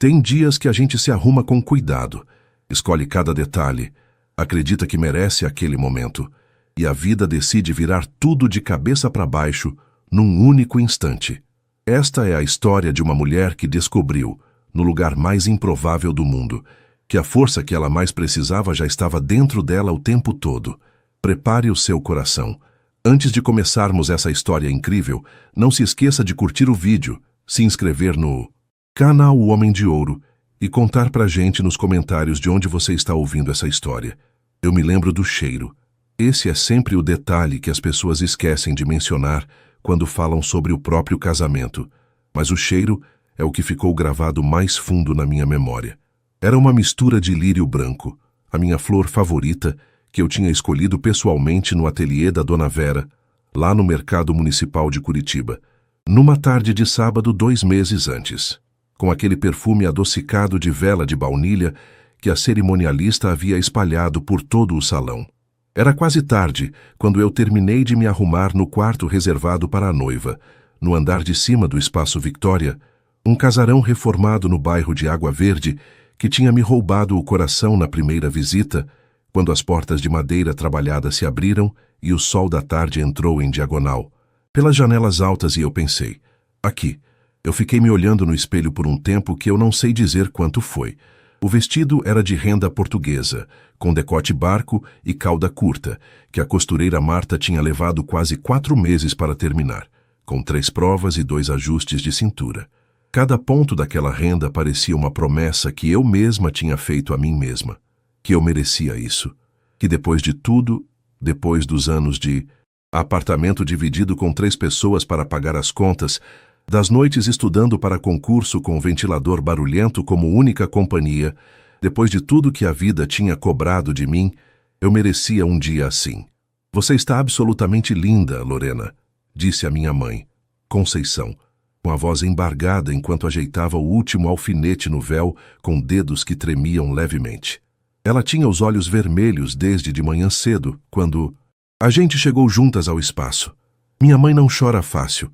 Tem dias que a gente se arruma com cuidado, escolhe cada detalhe, acredita que merece aquele momento, e a vida decide virar tudo de cabeça para baixo num único instante. Esta é a história de uma mulher que descobriu, no lugar mais improvável do mundo, que a força que ela mais precisava já estava dentro dela o tempo todo. Prepare o seu coração. Antes de começarmos essa história incrível, não se esqueça de curtir o vídeo, se inscrever no canal O Homem de Ouro e contar pra gente nos comentários de onde você está ouvindo essa história. Eu me lembro do cheiro. Esse é sempre o detalhe que as pessoas esquecem de mencionar quando falam sobre o próprio casamento, mas o cheiro é o que ficou gravado mais fundo na minha memória. Era uma mistura de lírio branco, a minha flor favorita, que eu tinha escolhido pessoalmente no ateliê da Dona Vera, lá no Mercado Municipal de Curitiba, numa tarde de sábado 2 meses antes, com aquele perfume adocicado de vela de baunilha que a cerimonialista havia espalhado por todo o salão. Era quase tarde quando eu terminei de me arrumar no quarto reservado para a noiva, no andar de cima do Espaço Victória, um casarão reformado no bairro de Água Verde que tinha me roubado o coração na primeira visita, quando as portas de madeira trabalhada se abriram e o sol da tarde entrou em diagonal, pelas janelas altas, e eu pensei, aqui. Eu fiquei me olhando no espelho por um tempo que eu não sei dizer quanto foi. O vestido era de renda portuguesa, com decote barco e cauda curta, que a costureira Marta tinha levado quase 4 meses para terminar, com 3 provas e 2 ajustes de cintura. Cada ponto daquela renda parecia uma promessa que eu mesma tinha feito a mim mesma, que eu merecia isso, que depois de tudo, depois dos anos de apartamento dividido com 3 pessoas para pagar as contas, das noites estudando para concurso com ventilador barulhento como única companhia, depois de tudo que a vida tinha cobrado de mim, eu merecia um dia assim. Você está absolutamente linda, Lorena, disse a minha mãe, Conceição, com a voz embargada enquanto ajeitava o último alfinete no véu com dedos que tremiam levemente. Ela tinha os olhos vermelhos desde de manhã cedo, quando a gente chegou juntas ao espaço. Minha mãe não chora fácil.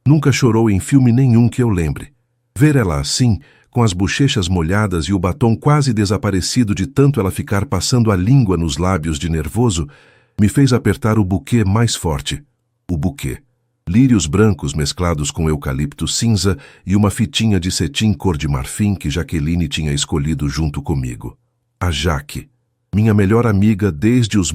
Nunca chorou em filme nenhum que eu lembre. Ver ela assim, com as bochechas molhadas e o batom quase desaparecido de tanto ela ficar passando a língua nos lábios de nervoso, me fez apertar o buquê mais forte. O buquê. Lírios brancos mesclados com eucalipto cinza e uma fitinha de cetim cor de marfim que Jaqueline tinha escolhido junto comigo. A Jaque, minha melhor amiga desde os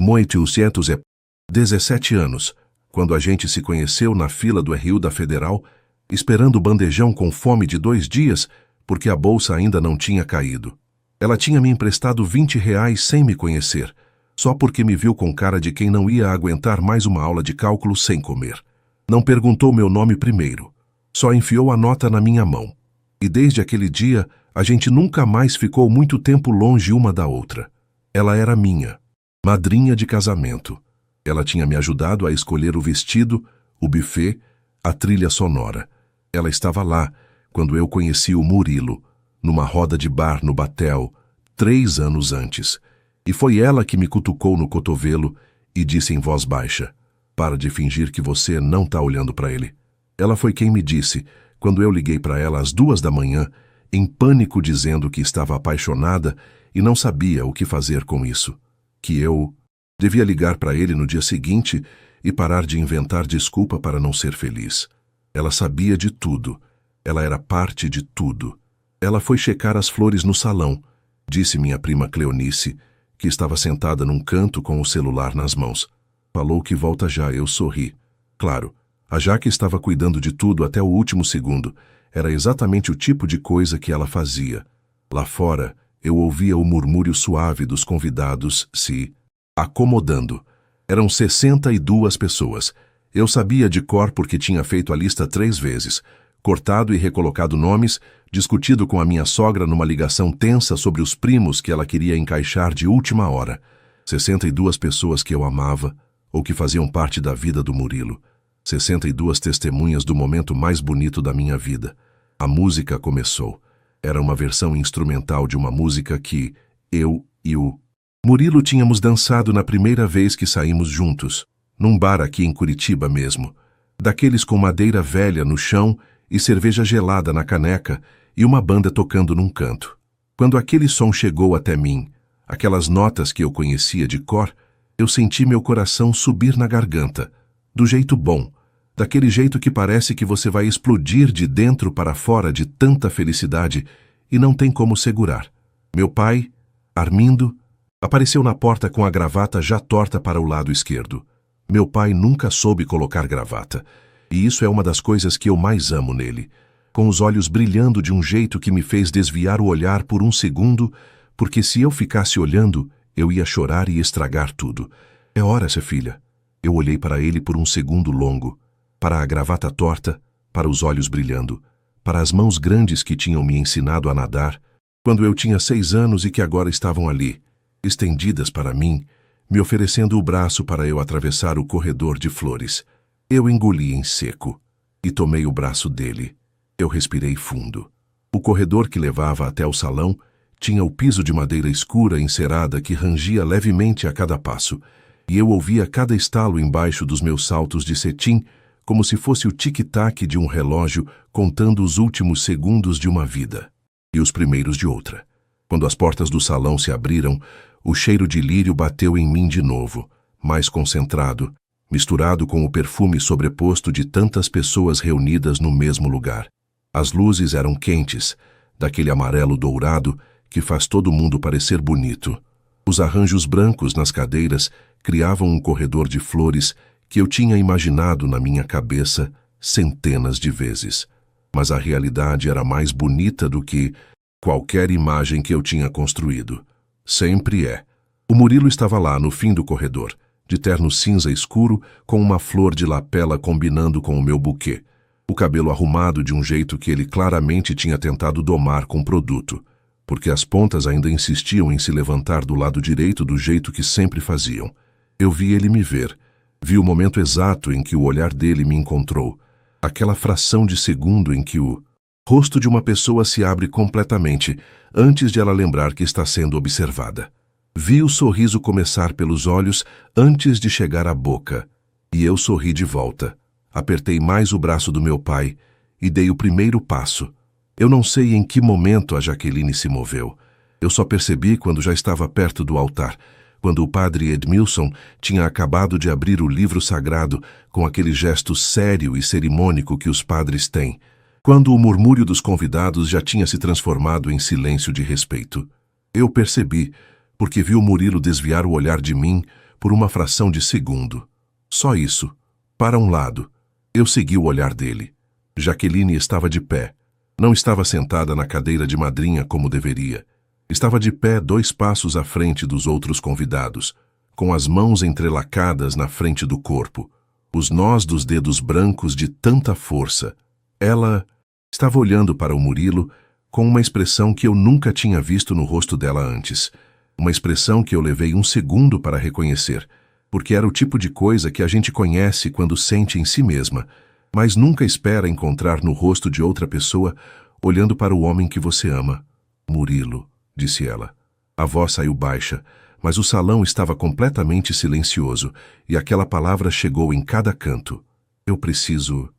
17 anos, quando a gente se conheceu na fila do RU da Federal, esperando o bandejão com fome de 2 dias, porque a bolsa ainda não tinha caído. Ela tinha me emprestado R$ 20 sem me conhecer, só porque me viu com cara de quem não ia aguentar mais uma aula de cálculo sem comer. Não perguntou meu nome primeiro, só enfiou a nota na minha mão. E desde aquele dia, a gente nunca mais ficou muito tempo longe uma da outra. Ela era minha, madrinha de casamento. Ela tinha me ajudado a escolher o vestido, o buffet, a trilha sonora. Ela estava lá quando eu conheci o Murilo, numa roda de bar no Batel, 3 anos antes. E foi ela que me cutucou no cotovelo e disse em voz baixa, "Para de fingir que você não está olhando para ele." Ela foi quem me disse, quando eu liguei para ela às 2 da manhã, em pânico dizendo que estava apaixonada e não sabia o que fazer com isso, que eu devia ligar para ele no dia seguinte e parar de inventar desculpa para não ser feliz. Ela sabia de tudo. Ela era parte de tudo. Ela foi checar as flores no salão, disse minha prima Cleonice, que estava sentada num canto com o celular nas mãos. Falou que volta já, eu sorri. Claro, a Jaque estava cuidando de tudo até o último segundo. Era exatamente o tipo de coisa que ela fazia. Lá fora, eu ouvia o murmúrio suave dos convidados se acomodando. Eram 62 pessoas. Eu sabia de cor porque tinha feito a lista 3 vezes, cortado e recolocado nomes, discutido com a minha sogra numa ligação tensa sobre os primos que ela queria encaixar de última hora. 62 pessoas que eu amava, ou que faziam parte da vida do Murilo. 62 testemunhas do momento mais bonito da minha vida. A música começou. Era uma versão instrumental de uma música que eu e o Murilo tínhamos dançado na primeira vez que saímos juntos, num bar aqui em Curitiba mesmo, daqueles com madeira velha no chão e cerveja gelada na caneca, e uma banda tocando num canto. Quando aquele som chegou até mim, aquelas notas que eu conhecia de cor, eu senti meu coração subir na garganta, do jeito bom, daquele jeito que parece que você vai explodir de dentro para fora de tanta felicidade e não tem como segurar. Meu pai, Armindo, apareceu na porta com a gravata já torta para o lado esquerdo. Meu pai nunca soube colocar gravata, e isso é uma das coisas que eu mais amo nele, com os olhos brilhando de um jeito que me fez desviar o olhar por um segundo, porque se eu ficasse olhando, eu ia chorar e estragar tudo. É hora, sua filha. Eu olhei para ele por um segundo longo, para a gravata torta, para os olhos brilhando, para as mãos grandes que tinham me ensinado a nadar, quando eu tinha 6 anos e que agora estavam ali, estendidas para mim, me oferecendo o braço para eu atravessar o corredor de flores. Eu engoli em seco e tomei o braço dele. Eu respirei fundo. O corredor que levava até o salão tinha o piso de madeira escura encerada que rangia levemente a cada passo, e eu ouvia cada estalo embaixo dos meus saltos de cetim, como se fosse o tic-tac de um relógio contando os últimos segundos de uma vida e os primeiros de outra. Quando as portas do salão se abriram, o cheiro de lírio bateu em mim de novo, mais concentrado, misturado com o perfume sobreposto de tantas pessoas reunidas no mesmo lugar. As luzes eram quentes, daquele amarelo dourado que faz todo mundo parecer bonito. Os arranjos brancos nas cadeiras criavam um corredor de flores que eu tinha imaginado na minha cabeça centenas de vezes. Mas a realidade era mais bonita do que qualquer imagem que eu tinha construído. Sempre é. O Murilo estava lá no fim do corredor, de terno cinza escuro, com uma flor de lapela combinando com o meu buquê. O cabelo arrumado de um jeito que ele claramente tinha tentado domar com produto, porque as pontas ainda insistiam em se levantar do lado direito do jeito que sempre faziam. Eu vi ele me ver, vi o momento exato em que o olhar dele me encontrou, aquela fração de segundo em que o rosto de uma pessoa se abre completamente antes de ela lembrar que está sendo observada. Vi o sorriso começar pelos olhos antes de chegar à boca, e eu sorri de volta. Apertei mais o braço do meu pai e dei o primeiro passo. Eu não sei em que momento a Jaqueline se moveu. Eu só percebi quando já estava perto do altar, quando o padre Edmilson tinha acabado de abrir o livro sagrado com aquele gesto sério e cerimônico que os padres têm, quando o murmúrio dos convidados já tinha se transformado em silêncio de respeito. Eu percebi, porque vi o Murilo desviar o olhar de mim por uma fração de segundo. Só isso. Para um lado. Eu segui o olhar dele. Jaqueline estava de pé. Não estava sentada na cadeira de madrinha como deveria. Estava de pé 2 passos à frente dos outros convidados, com as mãos entrelacadas na frente do corpo, os nós dos dedos brancos de tanta força. Ela estava olhando para o Murilo com uma expressão que eu nunca tinha visto no rosto dela antes. Uma expressão que eu levei um segundo para reconhecer, porque era o tipo de coisa que a gente conhece quando sente em si mesma, mas nunca espera encontrar no rosto de outra pessoa olhando para o homem que você ama. Murilo, disse ela. A voz saiu baixa, mas o salão estava completamente silencioso e aquela palavra chegou em cada canto. Eu preciso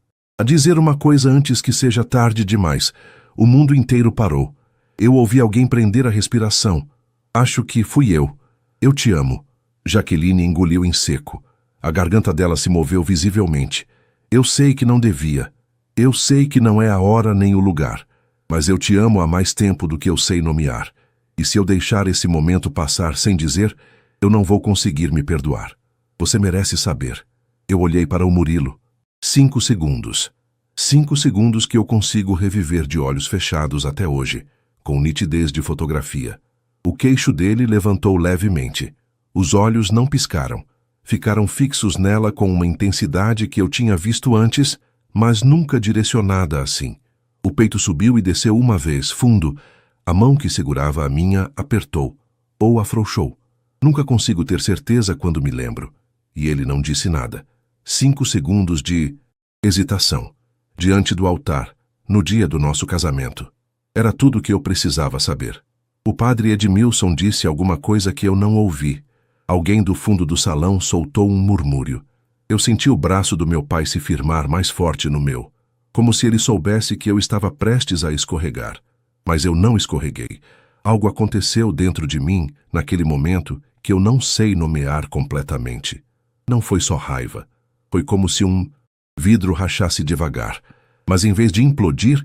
dizer uma coisa antes que seja tarde demais. O mundo inteiro parou. Eu ouvi alguém prender a respiração. Acho que fui eu. Eu te amo. Jaqueline engoliu em seco. A garganta dela se moveu visivelmente. Eu sei que não devia. Eu sei que não é a hora nem o lugar. Mas eu te amo há mais tempo do que eu sei nomear. E se eu deixar esse momento passar sem dizer, eu não vou conseguir me perdoar. Você merece saber. Eu olhei para o Murilo. 5 segundos. 5 segundos que eu consigo reviver de olhos fechados até hoje, com nitidez de fotografia. O queixo dele levantou levemente. Os olhos não piscaram. Ficaram fixos nela com uma intensidade que eu tinha visto antes, mas nunca direcionada assim. O peito subiu e desceu uma vez, fundo. A mão que segurava a minha apertou, ou afrouxou. Nunca consigo ter certeza quando me lembro. E ele não disse nada. 5 segundos de hesitação. Diante do altar, no dia do nosso casamento. Era tudo o que eu precisava saber. O padre Edmilson disse alguma coisa que eu não ouvi. Alguém do fundo do salão soltou um murmúrio. Eu senti o braço do meu pai se firmar mais forte no meu. como se ele soubesse que eu estava prestes a escorregar. Mas eu não escorreguei. Algo aconteceu dentro de mim, naquele momento, que eu não sei nomear completamente. Não foi só raiva. Foi como se um vidro rachasse devagar, mas em vez de implodir,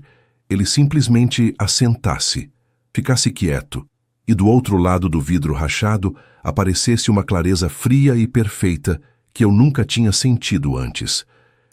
ele simplesmente assentasse, ficasse quieto, e do outro lado do vidro rachado aparecesse uma clareza fria e perfeita que eu nunca tinha sentido antes.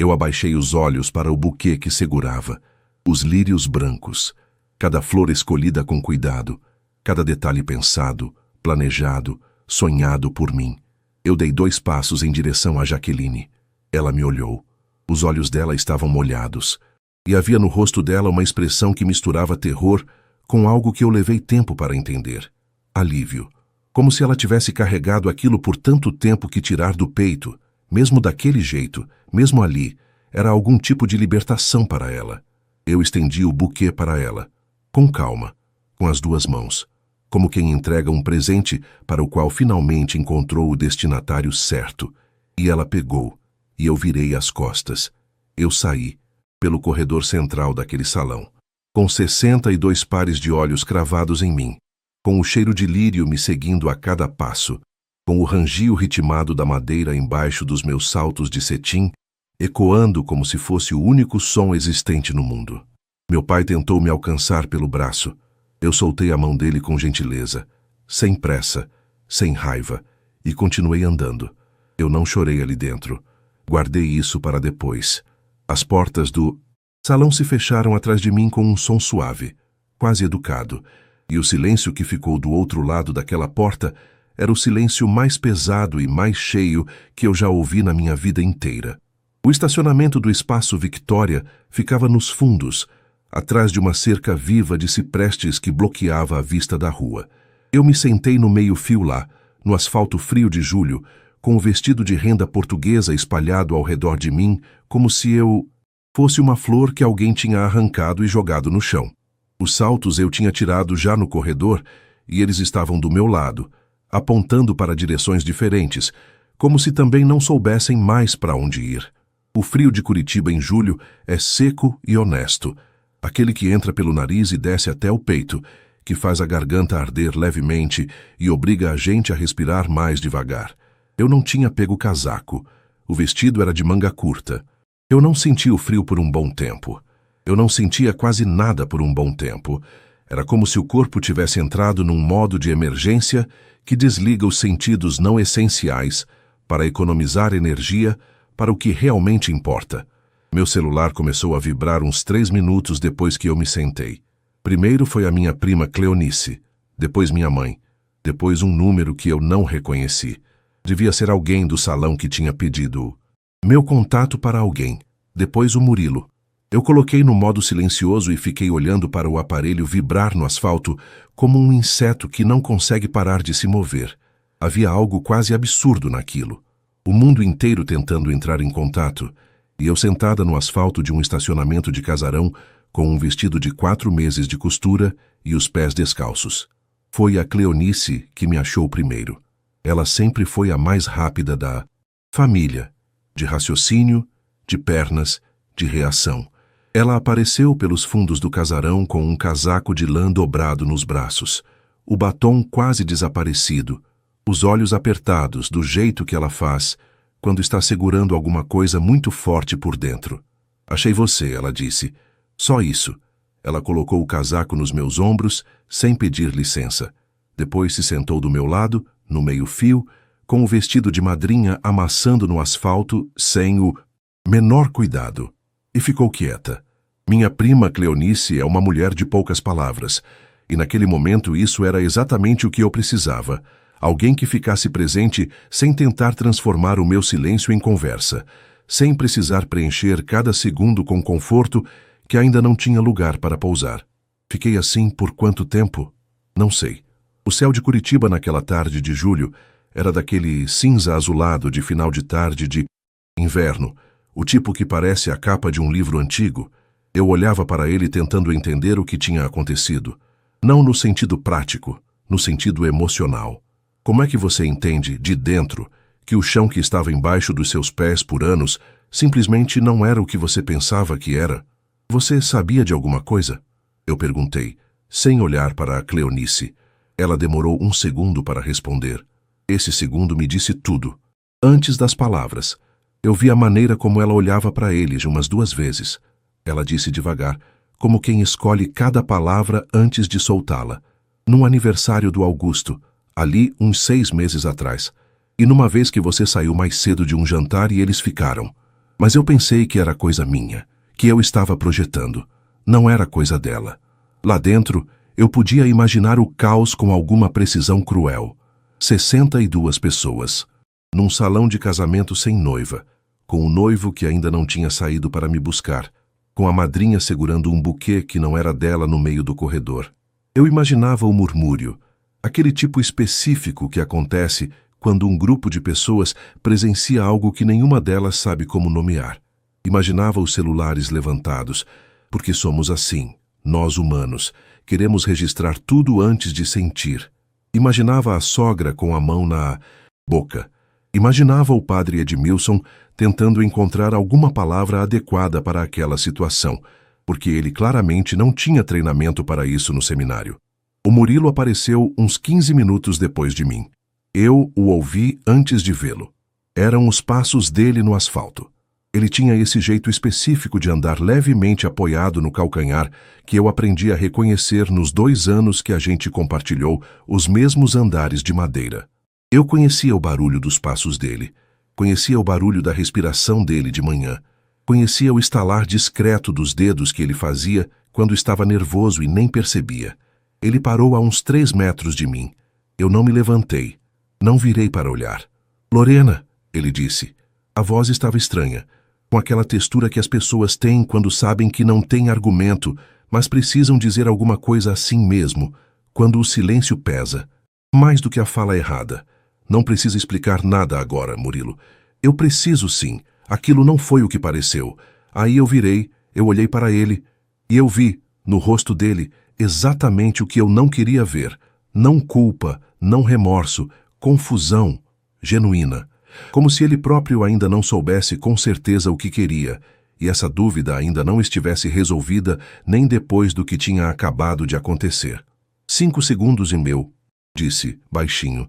Eu abaixei os olhos para o buquê que segurava, os lírios brancos, cada flor escolhida com cuidado, cada detalhe pensado, planejado, sonhado por mim. Eu dei 2 passos em direção a Jaqueline. Ela me olhou. Os olhos dela estavam molhados, e havia no rosto dela uma expressão que misturava terror com algo que eu levei tempo para entender. Alívio. Como se ela tivesse carregado aquilo por tanto tempo que tirar do peito, mesmo daquele jeito, mesmo ali, era algum tipo de libertação para ela. Eu estendi o buquê para ela, com calma, com as 2 mãos, como quem entrega um presente para o qual finalmente encontrou o destinatário certo. E ela pegou, e eu virei as costas. Eu saí, pelo corredor central daquele salão, com 62 pares de olhos cravados em mim, com o cheiro de lírio me seguindo a cada passo, com o rangio ritmado da madeira embaixo dos meus saltos de cetim, ecoando como se fosse o único som existente no mundo. Meu pai tentou me alcançar pelo braço. Eu soltei a mão dele com gentileza, sem pressa, sem raiva, e continuei andando. Eu não chorei ali dentro. Guardei isso para depois. As portas do salão se fecharam atrás de mim com um som suave, quase educado, e o silêncio que ficou do outro lado daquela porta era o silêncio mais pesado e mais cheio que eu já ouvi na minha vida inteira. O estacionamento do Espaço Victória ficava nos fundos, atrás de uma cerca viva de ciprestes que bloqueava a vista da rua. Eu me sentei no meio-fio lá, no asfalto frio de julho, com o vestido de renda portuguesa espalhado ao redor de mim, como se eu fosse uma flor que alguém tinha arrancado e jogado no chão. Os saltos eu tinha tirado já no corredor e eles estavam do meu lado, apontando para direções diferentes, como se também não soubessem mais para onde ir. O frio de Curitiba em julho é seco e honesto, aquele que entra pelo nariz e desce até o peito, que faz a garganta arder levemente e obriga a gente a respirar mais devagar. Eu não tinha pego casaco. O vestido era de manga curta. Eu não senti o frio por um bom tempo. Eu não sentia quase nada por um bom tempo. Era como se o corpo tivesse entrado num modo de emergência que desliga os sentidos não essenciais para economizar energia para o que realmente importa. Meu celular começou a vibrar uns 3 minutos depois que eu me sentei. Primeiro foi a minha prima Cleonice, depois minha mãe, depois um número que eu não reconheci. Devia ser alguém do salão que tinha pedido meu contato para alguém, depois o Murilo. Eu coloquei no modo silencioso e fiquei olhando para o aparelho vibrar no asfalto como um inseto que não consegue parar de se mover. Havia algo quase absurdo naquilo. O mundo inteiro tentando entrar em contato, e eu sentada no asfalto de um estacionamento de casarão com um vestido de 4 meses de costura e os pés descalços. Foi a Cleonice que me achou primeiro. Ela sempre foi a mais rápida da família, de raciocínio, de pernas, de reação. Ela apareceu pelos fundos do casarão com um casaco de lã dobrado nos braços, o batom quase desaparecido, os olhos apertados do jeito que ela faz quando está segurando alguma coisa muito forte por dentro. Achei você, ela disse. Só isso. Ela colocou o casaco nos meus ombros, sem pedir licença. Depois se sentou do meu lado, no meio-fio, com o vestido de madrinha amassando no asfalto sem o menor cuidado. E ficou quieta. Minha prima Cleonice é uma mulher de poucas palavras, e naquele momento isso era exatamente o que eu precisava. Alguém que ficasse presente sem tentar transformar o meu silêncio em conversa, sem precisar preencher cada segundo com conforto que ainda não tinha lugar para pousar. Fiquei assim por quanto tempo? Não sei. O céu de Curitiba naquela tarde de julho era daquele cinza azulado de final de tarde de inverno, o tipo que parece a capa de um livro antigo. Eu olhava para ele tentando entender o que tinha acontecido. Não no sentido prático, no sentido emocional. Como é que você entende, de dentro, que o chão que estava embaixo dos seus pés por anos simplesmente não era o que você pensava que era? Você sabia de alguma coisa? Eu perguntei, sem olhar para a Cleonice. Ela demorou um segundo para responder. Esse segundo me disse tudo. Antes das palavras, eu vi a maneira como ela olhava para eles umas 2 vezes. Ela disse devagar, como quem escolhe cada palavra antes de soltá-la. Num aniversário do Augusto, ali uns 6 meses atrás. E numa vez que você saiu mais cedo de um jantar e eles ficaram. Mas eu pensei que era coisa minha, que eu estava projetando. Não era coisa dela. Lá dentro, eu podia imaginar o caos com alguma precisão cruel. 62 pessoas. Num salão de casamento sem noiva, com o noivo que ainda não tinha saído para me buscar, com a madrinha segurando um buquê que não era dela no meio do corredor. Eu imaginava o murmúrio, aquele tipo específico que acontece quando um grupo de pessoas presencia algo que nenhuma delas sabe como nomear. Imaginava os celulares levantados, porque somos assim, nós humanos, queremos registrar tudo antes de sentir. Imaginava a sogra com a mão na boca. Imaginava o padre Edmilson tentando encontrar alguma palavra adequada para aquela situação, porque ele claramente não tinha treinamento para isso no seminário. O Murilo apareceu uns 15 minutos depois de mim. Eu o ouvi antes de vê-lo. Eram os passos dele no asfalto. Ele tinha esse jeito específico de andar levemente apoiado no calcanhar que eu aprendi a reconhecer nos 2 anos que a gente compartilhou os mesmos andares de madeira. Eu conhecia o barulho dos passos dele, conhecia o barulho da respiração dele de manhã, conhecia o estalar discreto dos dedos que ele fazia quando estava nervoso e nem percebia. Ele parou a uns 3 metros de mim. Eu não me levantei, não virei para olhar. "Lorena", ele disse. A voz estava estranha, com aquela textura que as pessoas têm quando sabem que não têm argumento, mas precisam dizer alguma coisa assim mesmo, quando o silêncio pesa, mais do que a fala errada. Não precisa explicar nada agora, Murilo. Eu preciso sim. Aquilo não foi o que pareceu. Aí eu virei, eu olhei para ele, e eu vi, no rosto dele, exatamente o que eu não queria ver. Não culpa, não remorso, confusão genuína. Como se ele próprio ainda não soubesse com certeza o que queria, e essa dúvida ainda não estivesse resolvida nem depois do que tinha acabado de acontecer. 5 segundos e meu, disse, baixinho.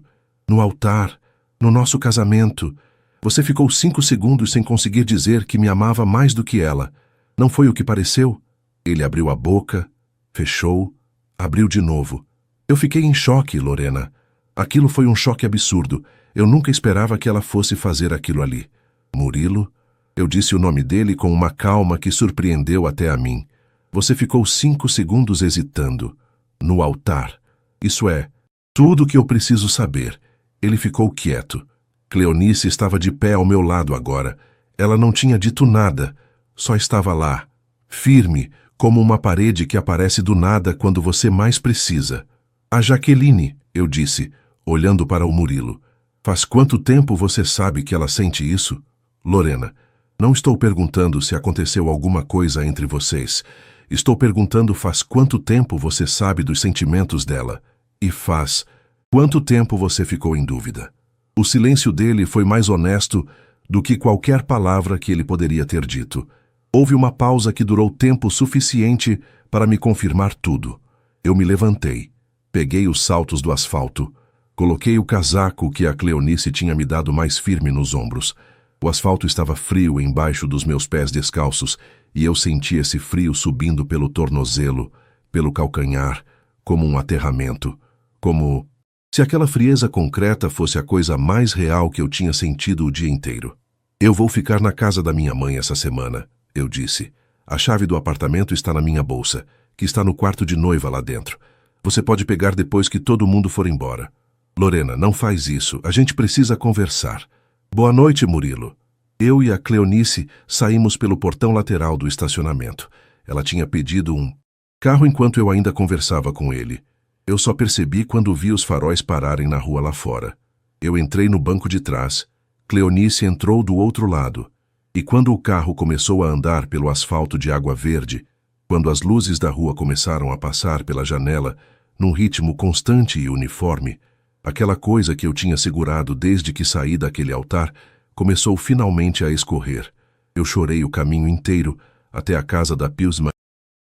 No altar, no nosso casamento, você ficou 5 segundos sem conseguir dizer que me amava mais do que ela. Não foi o que pareceu? Ele abriu a boca, fechou, abriu de novo. Eu fiquei em choque, Lorena. Aquilo foi um choque absurdo. Eu nunca esperava que ela fosse fazer aquilo ali. Murilo? Eu disse o nome dele com uma calma que surpreendeu até a mim. Você ficou 5 segundos hesitando. No altar. Isso é, tudo o que eu preciso saber. Ele ficou quieto. Cleonice estava de pé ao meu lado agora. Ela não tinha dito nada. Só estava lá, firme, como uma parede que aparece do nada quando você mais precisa. A Jaqueline, eu disse, olhando para o Murilo. Faz quanto tempo você sabe que ela sente isso? Lorena, não estou perguntando se aconteceu alguma coisa entre vocês. Estou perguntando faz quanto tempo você sabe dos sentimentos dela. E faz quanto tempo você ficou em dúvida. O silêncio dele foi mais honesto do que qualquer palavra que ele poderia ter dito. Houve uma pausa que durou tempo suficiente para me confirmar tudo. Eu me levantei, peguei os saltos do asfalto, coloquei o casaco que a Cleonice tinha me dado mais firme nos ombros. O asfalto estava frio embaixo dos meus pés descalços e eu senti esse frio subindo pelo tornozelo, pelo calcanhar, como um aterramento, como se aquela frieza concreta fosse a coisa mais real que eu tinha sentido o dia inteiro. Eu vou ficar na casa da minha mãe essa semana, eu disse. A chave do apartamento está na minha bolsa, que está no quarto de noiva lá dentro. Você pode pegar depois que todo mundo for embora. Lorena, não faz isso. A gente precisa conversar. Boa noite, Murilo. Eu e a Cleonice saímos pelo portão lateral do estacionamento. Ela tinha pedido um carro enquanto eu ainda conversava com ele. Eu só percebi quando vi os faróis pararem na rua lá fora. Eu entrei no banco de trás. Cleonice entrou do outro lado. E quando o carro começou a andar pelo asfalto de água verde, quando as luzes da rua começaram a passar pela janela, num ritmo constante e uniforme, aquela coisa que eu tinha segurado desde que saí daquele altar começou finalmente a escorrer. Eu chorei o caminho inteiro, até a casa da Pilsma,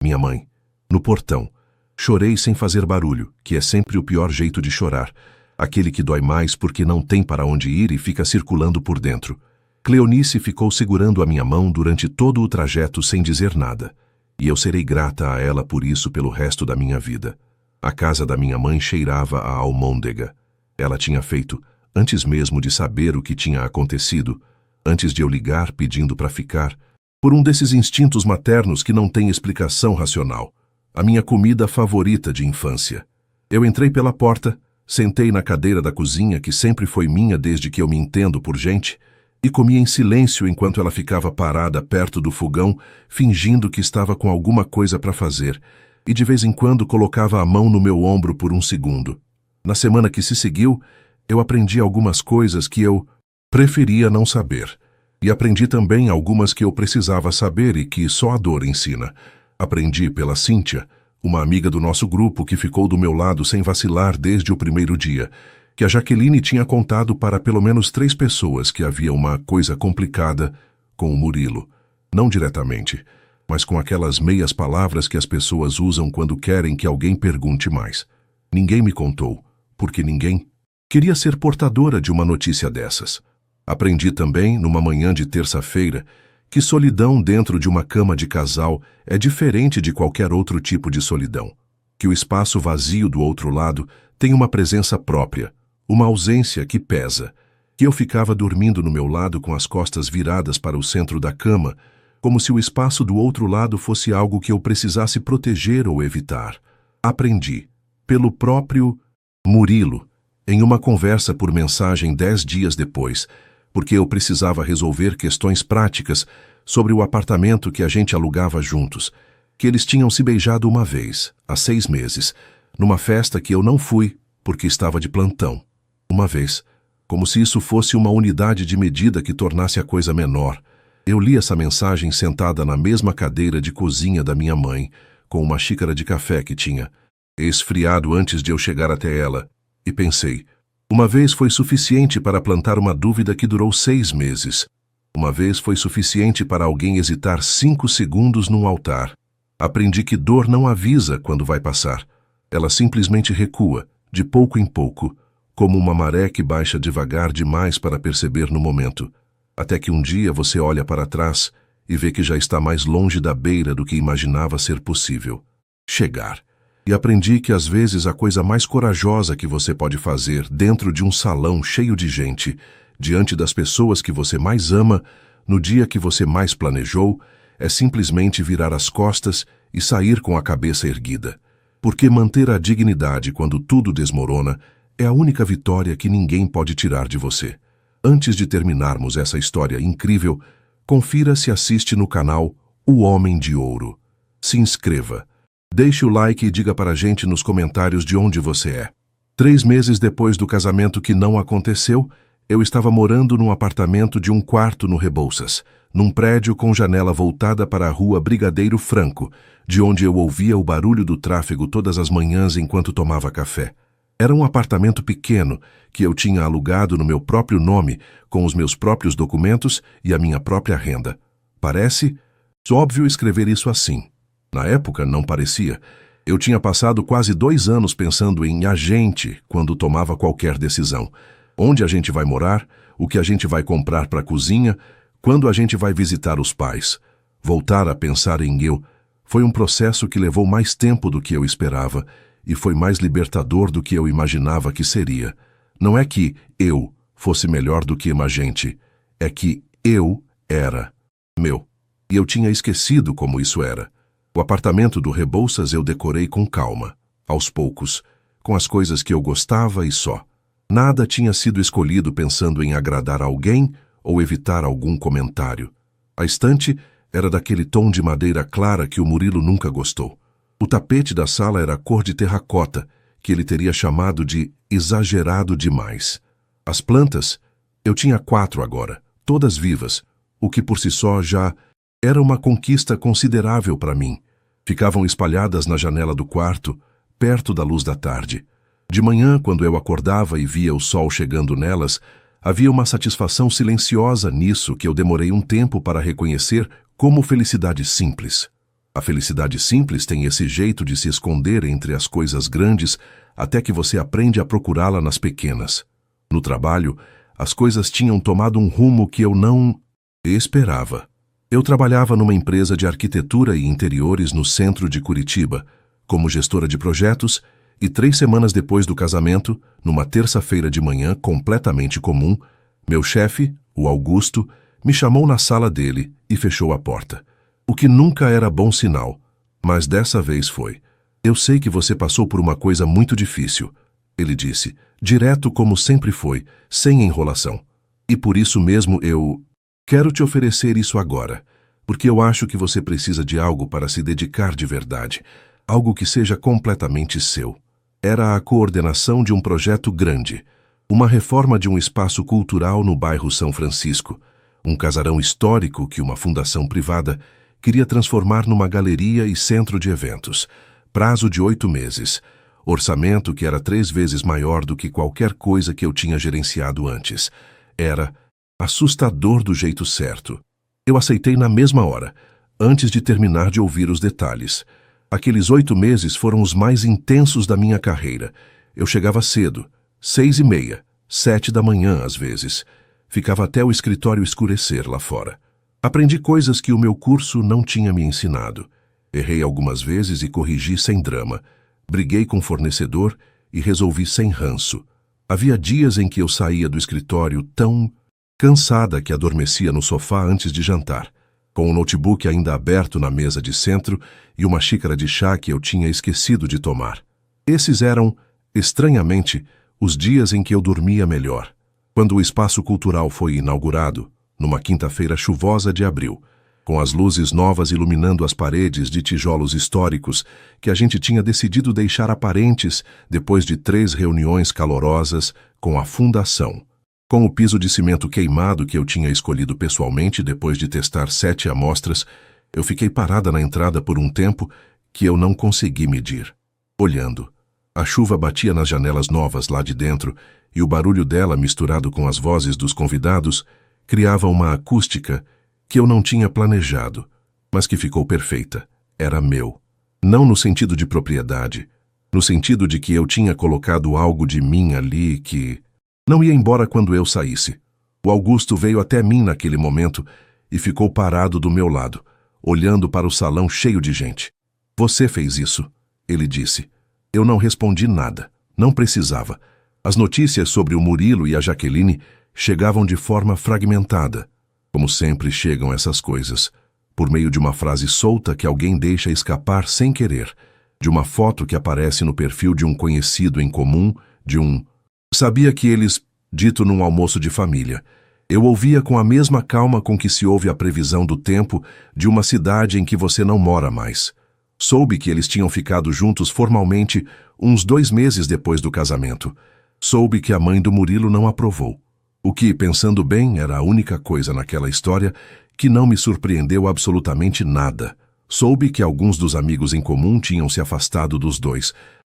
minha mãe. No portão. Chorei sem fazer barulho, que é sempre o pior jeito de chorar. Aquele que dói mais porque não tem para onde ir e fica circulando por dentro. Cleonice ficou segurando a minha mão durante todo o trajeto sem dizer nada. E eu serei grata a ela por isso pelo resto da minha vida. A casa da minha mãe cheirava a almôndega. Ela tinha feito, antes mesmo de saber o que tinha acontecido, antes de eu ligar pedindo para ficar, por um desses instintos maternos que não tem explicação racional, a minha comida favorita de infância. Eu entrei pela porta, sentei na cadeira da cozinha, que sempre foi minha desde que eu me entendo por gente, e comi em silêncio enquanto ela ficava parada perto do fogão, fingindo que estava com alguma coisa para fazer, e de vez em quando colocava a mão no meu ombro por um segundo. Na semana que se seguiu, eu aprendi algumas coisas que eu preferia não saber. E aprendi também algumas que eu precisava saber e que só a dor ensina. Aprendi pela Cíntia, uma amiga do nosso grupo que ficou do meu lado sem vacilar desde o primeiro dia, que a Jaqueline tinha contado para pelo menos 3 pessoas que havia uma coisa complicada com o Murilo. Não diretamente, mas com aquelas meias palavras que as pessoas usam quando querem que alguém pergunte mais. Ninguém me contou, porque ninguém queria ser portadora de uma notícia dessas. Aprendi também, numa manhã de terça-feira, que solidão dentro de uma cama de casal é diferente de qualquer outro tipo de solidão. Que o espaço vazio do outro lado tem uma presença própria, uma ausência que pesa. Que eu ficava dormindo no meu lado com as costas viradas para o centro da cama, como se o espaço do outro lado fosse algo que eu precisasse proteger ou evitar. Aprendi, pelo próprio Murilo, em uma conversa por mensagem 10 dias depois, porque eu precisava resolver questões práticas sobre o apartamento que a gente alugava juntos, que eles tinham se beijado uma vez, há 6 meses, numa festa que eu não fui porque estava de plantão. Uma vez, como se isso fosse uma unidade de medida que tornasse a coisa menor. Eu li essa mensagem sentada na mesma cadeira de cozinha da minha mãe, com uma xícara de café que tinha esfriado antes de eu chegar até ela, e pensei: uma vez foi suficiente para plantar uma dúvida que durou 6 meses. Uma vez foi suficiente para alguém hesitar 5 segundos num altar. Aprendi que dor não avisa quando vai passar. Ela simplesmente recua, de pouco em pouco, como uma maré que baixa devagar demais para perceber no momento, até que um dia você olha para trás e vê que já está mais longe da beira do que imaginava ser possível chegar. E aprendi que às vezes a coisa mais corajosa que você pode fazer dentro de um salão cheio de gente, diante das pessoas que você mais ama, no dia que você mais planejou, é simplesmente virar as costas e sair com a cabeça erguida. Porque manter a dignidade quando tudo desmorona é a única vitória que ninguém pode tirar de você. Antes de terminarmos essa história incrível, confira se assiste no canal O Homem de Ouro. Se inscreva. Deixe o like e diga para a gente nos comentários de onde você é. 3 meses depois do casamento que não aconteceu, eu estava morando num apartamento de 1 quarto no Rebouças, num prédio com janela voltada para a rua Brigadeiro Franco, de onde eu ouvia o barulho do tráfego todas as manhãs enquanto tomava café. Era um apartamento pequeno que eu tinha alugado no meu próprio nome, com os meus próprios documentos e a minha própria renda. Parece óbvio escrever isso assim. Na época, não parecia. Eu tinha passado quase 2 anos pensando em a gente quando tomava qualquer decisão. Onde a gente vai morar, o que a gente vai comprar para a cozinha, quando a gente vai visitar os pais. Voltar a pensar em eu foi um processo que levou mais tempo do que eu esperava e foi mais libertador do que eu imaginava que seria. Não é que eu fosse melhor do que a gente, é que eu era meu. E eu tinha esquecido como isso era. O apartamento do Rebouças eu decorei com calma, aos poucos, com as coisas que eu gostava e só. Nada tinha sido escolhido pensando em agradar alguém ou evitar algum comentário. A estante era daquele tom de madeira clara que o Murilo nunca gostou. O tapete da sala era cor de terracota, que ele teria chamado de exagerado demais. As plantas, eu tinha 4 agora, todas vivas, o que por si só já era uma conquista considerável para mim. Ficavam espalhadas na janela do quarto, perto da luz da tarde. De manhã, quando eu acordava e via o sol chegando nelas, havia uma satisfação silenciosa nisso que eu demorei um tempo para reconhecer Como felicidade simples. A felicidade simples tem esse jeito de se esconder entre as coisas grandes até que você aprende a procurá-la nas pequenas. No trabalho, as coisas tinham tomado um rumo que eu não esperava. Eu trabalhava numa empresa de arquitetura e interiores no centro de Curitiba, como gestora de projetos, e 3 semanas depois do casamento, numa terça-feira de manhã completamente comum, meu chefe, o Augusto, me chamou na sala dele e fechou a porta. O que nunca era bom sinal, mas dessa vez foi. Eu sei que você passou por uma coisa muito difícil, ele disse, direto como sempre foi, sem enrolação. E por isso mesmo eu quero te oferecer isso agora, porque eu acho que você precisa de algo para se dedicar de verdade, algo que seja completamente seu. Era a coordenação de um projeto grande, uma reforma de um espaço cultural no bairro São Francisco, um casarão histórico que uma fundação privada queria transformar numa galeria e centro de eventos. Prazo de 8 meses. Orçamento que era 3 vezes maior do que qualquer coisa que eu tinha gerenciado antes. Era assustador do jeito certo. Eu aceitei na mesma hora, antes de terminar de ouvir os detalhes. Aqueles 8 meses foram os mais intensos da minha carreira. Eu chegava cedo, 6h30, 7 da manhã às vezes. Ficava até o escritório escurecer lá fora. Aprendi coisas que o meu curso não tinha me ensinado. Errei algumas vezes e corrigi sem drama. Briguei com o fornecedor e resolvi sem ranço. Havia dias em que eu saía do escritório tão cansada que adormecia no sofá antes de jantar, com o notebook ainda aberto na mesa de centro e uma xícara de chá que eu tinha esquecido de tomar. Esses eram, estranhamente, os dias em que eu dormia melhor. Quando o espaço cultural foi inaugurado, numa quinta-feira chuvosa de abril, com as luzes novas iluminando as paredes de tijolos históricos que a gente tinha decidido deixar aparentes depois de 3 reuniões calorosas com a fundação, com o piso de cimento queimado que eu tinha escolhido pessoalmente depois de testar 7 amostras, eu fiquei parada na entrada por um tempo que eu não consegui medir. Olhando, a chuva batia nas janelas novas lá de dentro e o barulho dela misturado com as vozes dos convidados criava uma acústica que eu não tinha planejado, mas que ficou perfeita. Era meu. Não no sentido de propriedade, no sentido de que eu tinha colocado algo de mim ali que não ia embora quando eu saísse. O Augusto veio até mim naquele momento e ficou parado do meu lado, olhando para o salão cheio de gente. Você fez isso, ele disse. Eu não respondi nada. Não precisava. As notícias sobre o Murilo e a Jaqueline chegavam de forma fragmentada, como sempre chegam essas coisas, por meio de uma frase solta que alguém deixa escapar sem querer, de uma foto que aparece no perfil de um conhecido em comum, de um sabia que eles, dito num almoço de família. Eu ouvia com a mesma calma com que se ouve a previsão do tempo de uma cidade em que você não mora mais. Soube que eles tinham ficado juntos formalmente uns 2 meses depois do casamento. Soube que a mãe do Murilo não aprovou. O que, pensando bem, era a única coisa naquela história que não me surpreendeu absolutamente nada. Soube que alguns dos amigos em comum tinham se afastado dos dois,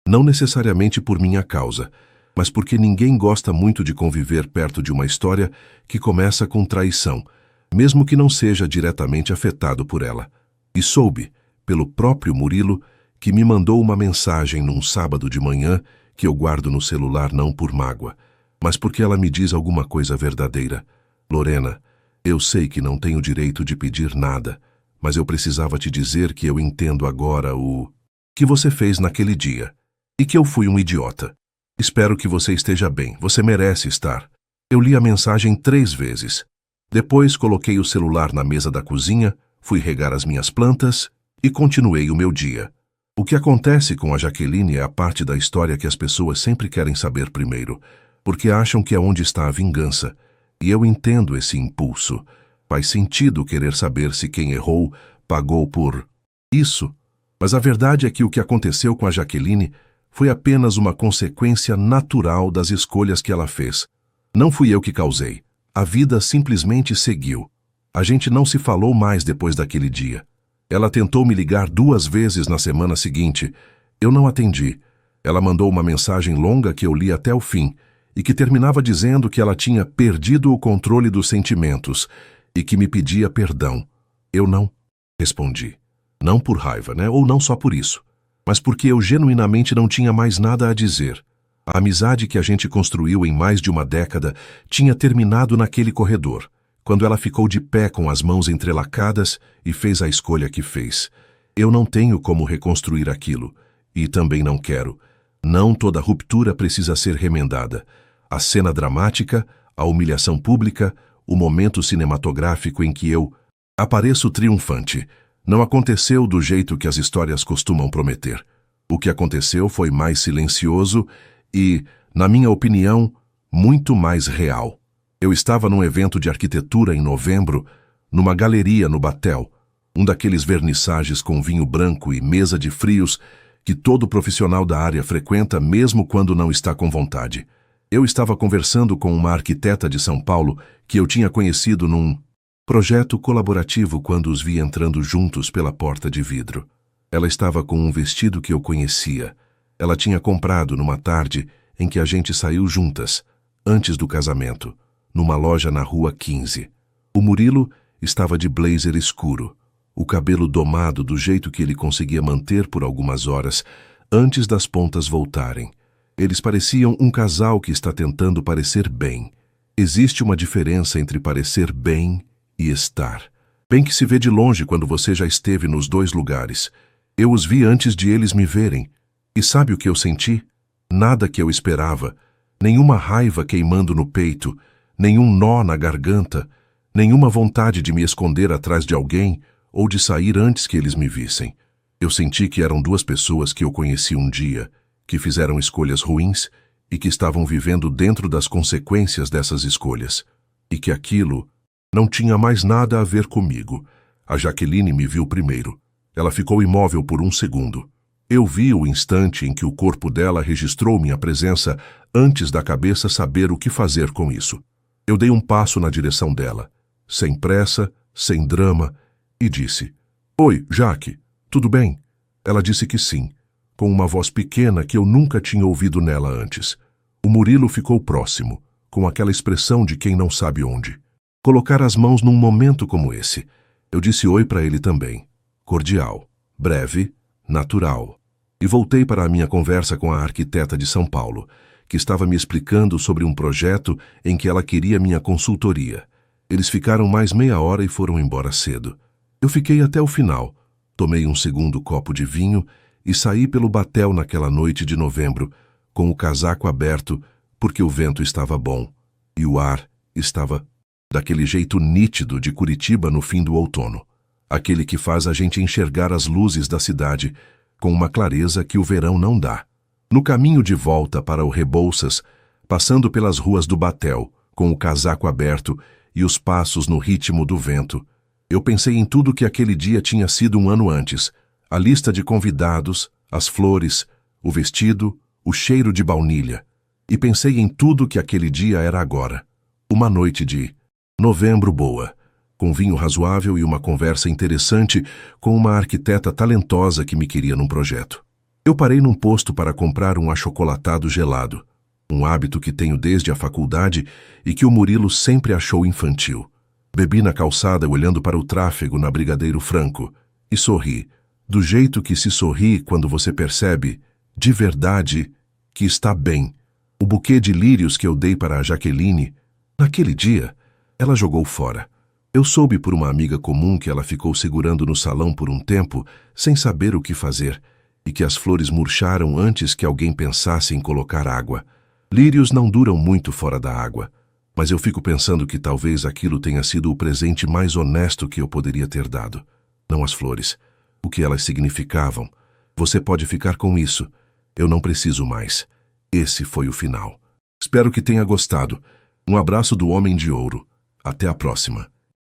não necessariamente por minha causa, mas porque ninguém gosta muito de conviver perto de uma história que começa com traição, mesmo que não seja diretamente afetado por ela. E soube, pelo próprio Murilo, que me mandou uma mensagem num sábado de manhã que eu guardo no celular não por mágoa, mas porque ela me diz alguma coisa verdadeira. Lorena, eu sei que não tenho direito de pedir nada, mas eu precisava te dizer que eu entendo agora o que você fez naquele dia e que eu fui um idiota. Espero que você esteja bem, você merece estar. Eu li a mensagem 3 vezes. Depois coloquei o celular na mesa da cozinha, fui regar as minhas plantas e continuei o meu dia. O que acontece com a Jaqueline é a parte da história que as pessoas sempre querem saber primeiro, porque acham que é onde está a vingança. E eu entendo esse impulso. Faz sentido querer saber se quem errou pagou por isso. Mas a verdade é que o que aconteceu com a Jaqueline foi apenas uma consequência natural das escolhas que ela fez. Não fui eu que causei. A vida simplesmente seguiu. A gente não se falou mais depois daquele dia. Ela tentou me ligar 2 vezes na semana seguinte. Eu não atendi. Ela mandou uma mensagem longa que eu li até o fim e que terminava dizendo que ela tinha perdido o controle dos sentimentos e que me pedia perdão. Eu não, respondi. Não por raiva, né? Ou não só por isso, mas porque eu genuinamente não tinha mais nada a dizer. A amizade que a gente construiu em mais de uma década tinha terminado naquele corredor, quando ela ficou de pé com as mãos entrelacadas e fez a escolha que fez. Eu não tenho como reconstruir aquilo, e também não quero. Não toda ruptura precisa ser remendada. A cena dramática, a humilhação pública, o momento cinematográfico em que eu apareço triunfante, não aconteceu do jeito que as histórias costumam prometer. O que aconteceu foi mais silencioso e, na minha opinião, muito mais real. Eu estava num evento de arquitetura em novembro, numa galeria no Batel, um daqueles vernissages com vinho branco e mesa de frios que todo profissional da área frequenta mesmo quando não está com vontade. Eu estava conversando com uma arquiteta de São Paulo que eu tinha conhecido num projeto colaborativo quando os vi entrando juntos pela porta de vidro. Ela estava com um vestido que eu conhecia. Ela tinha comprado numa tarde em que a gente saiu juntas, antes do casamento, numa loja na Rua 15. O Murilo estava de blazer escuro, o cabelo domado do jeito que ele conseguia manter por algumas horas, antes das pontas voltarem. Eles pareciam um casal que está tentando parecer bem. Existe uma diferença entre parecer bem e estar. Bem que se vê de longe quando você já esteve nos dois lugares. Eu os vi antes de eles me verem. E sabe o que eu senti? Nada que eu esperava. Nenhuma raiva queimando no peito, nenhum nó na garganta, nenhuma vontade de me esconder atrás de alguém ou de sair antes que eles me vissem. Eu senti que eram duas pessoas que eu conheci um dia, que fizeram escolhas ruins e que estavam vivendo dentro das consequências dessas escolhas. E que aquilo não tinha mais nada a ver comigo. A Jaqueline me viu primeiro. Ela ficou imóvel por um segundo. Eu vi o instante em que o corpo dela registrou minha presença antes da cabeça saber o que fazer com isso. Eu dei um passo na direção dela, sem pressa, sem drama, e disse: "Oi, Jaque, tudo bem?" Ela disse que sim, com uma voz pequena que eu nunca tinha ouvido nela antes. O Murilo ficou próximo, com aquela expressão de quem não sabe onde. Colocar as mãos num momento como esse. Eu disse oi para ele também. Cordial, breve, natural. E voltei para a minha conversa com a arquiteta de São Paulo, que estava me explicando sobre um projeto em que ela queria minha consultoria. Eles ficaram mais meia hora e foram embora cedo. Eu fiquei até o final. Tomei um segundo copo de vinho e saí pelo Batel naquela noite de novembro, com o casaco aberto, porque o vento estava bom e o ar estava daquele jeito nítido de Curitiba no fim do outono. Aquele que faz a gente enxergar as luzes da cidade com uma clareza que o verão não dá. No caminho de volta para o Rebouças, passando pelas ruas do Batel, com o casaco aberto e os passos no ritmo do vento, eu pensei em tudo que aquele dia tinha sido um ano antes: a lista de convidados, as flores, o vestido, o cheiro de baunilha. E pensei em tudo que aquele dia era agora. Uma noite de novembro boa, com vinho razoável e uma conversa interessante com uma arquiteta talentosa que me queria num projeto. Eu parei num posto para comprar um achocolatado gelado, um hábito que tenho desde a faculdade e que o Murilo sempre achou infantil. Bebi na calçada olhando para o tráfego na Brigadeiro Franco e sorri, do jeito que se sorri quando você percebe, de verdade, que está bem. O buquê de lírios que eu dei para a Jaqueline, naquele dia, ela jogou fora. Eu soube por uma amiga comum que ela ficou segurando no salão por um tempo, sem saber o que fazer, e que as flores murcharam antes que alguém pensasse em colocar água. Lírios não duram muito fora da água, mas eu fico pensando que talvez aquilo tenha sido o presente mais honesto que eu poderia ter dado. Não as flores, o que elas significavam. Você pode ficar com isso. Eu não preciso mais. Esse foi o final. Espero que tenha gostado. Um abraço do Homem de Ouro. Até a próxima.